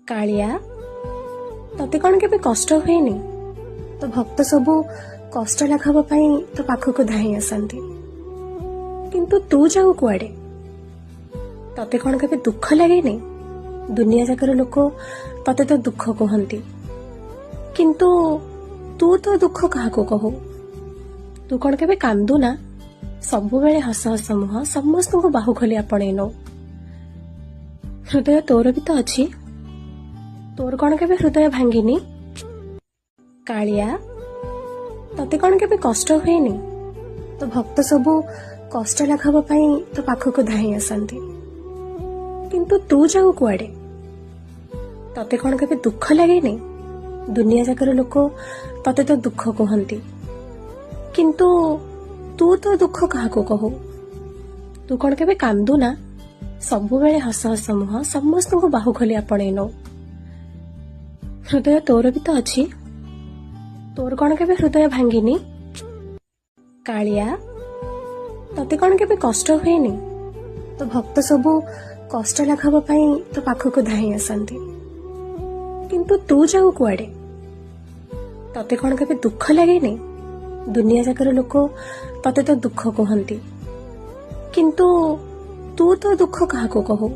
କାଳିଆ, ତତେ କ'ଣ କେବେ କଷ୍ଟ ହୁଏନି? ତୋ ଭକ୍ତ ସବୁ କଷ୍ଟ ଲାଘବ ପାଇଁ ତୋ ପାଖକୁ ଧାଇଁ ଆସନ୍ତି, କିନ୍ତୁ ତୁ ଯାଉ କୁଆଡେ? ତତେ କ'ଣ କେବେ ଦୁଃଖ ଲାଗେନି? ଦୁନିଆ ଯାକର ଲୋକ ତତେ ତ ଦୁଃଖ କୁହନ୍ତି, କିନ୍ତୁ ତୁ ତ ଦୁଃଖ କାହାକୁ କହୁ? ତୁ କ'ଣ କେବେ କାନ୍ଦୁ ନା? ସବୁବେଳେ ହସ ହସ ମୁହଁ ସମସ୍ତଙ୍କୁ ବାହୁ ଖୋଲି ଆପଣେଇ ନଉ। ହୃଦୟ ତୋର ବି ତ ଅଛି, ତୋର କ'ଣ କେବେ ହୃଦୟ ଭାଙ୍ଗିନି? କାଳିଆ, ତତେ କ'ଣ କେବେ କଷ୍ଟ ହୁଏନି? ତୋ ଭକ୍ତ ସବୁ କଷ୍ଟ ଲାଘବ ପାଇଁ ତୋ ପାଖକୁ ଧାଇଁ ଆସନ୍ତି, କିନ୍ତୁ ତୁ ଯାଉ କୁଆଡେ? ତତେ କ'ଣ କେବେ ଦୁଃଖ ଲାଗେନି? ଦୁନିଆ ଯାକର ଲୋକ ତତେ ତ ଦୁଃଖ କୁହନ୍ତି, କିନ୍ତୁ ତୁ ତ ଦୁଃଖ କାହାକୁ କହୁ? ତୁ କ'ଣ କେବେ କାନ୍ଦୁ ନା? ସବୁବେଳେ ହସ ହସ ମୁହଁ ସମସ୍ତଙ୍କୁ ବାହୁ ଖୋଲି ଆପଣେଇ ନଉ। ହୃଦୟ ତୋର ବି ତ ଅଛି, ତୋର କ'ଣ କେବେ ହୃଦୟ ଭାଙ୍ଗିନି? କାଳିଆ, ତତେ କ'ଣ କେବେ କଷ୍ଟ ହୁଏନି? ତୋ ଭକ୍ତ ସବୁ କଷ୍ଟ ଲାଘବ ପାଇଁ ତୋ ପାଖକୁ ଧାଇଁ ଆସନ୍ତି, କିନ୍ତୁ ତୁ ଯାଉ କୁଆଡେ? ତତେ କ'ଣ କେବେ ଦୁଃଖ ଲାଗେନି? ଦୁନିଆ ଯାକର ଲୋକ ତତେ ତ ଦୁଃଖ କୁହନ୍ତି, କିନ୍ତୁ ତୁ ତ ଦୁଃଖ କାହାକୁ କହୁ?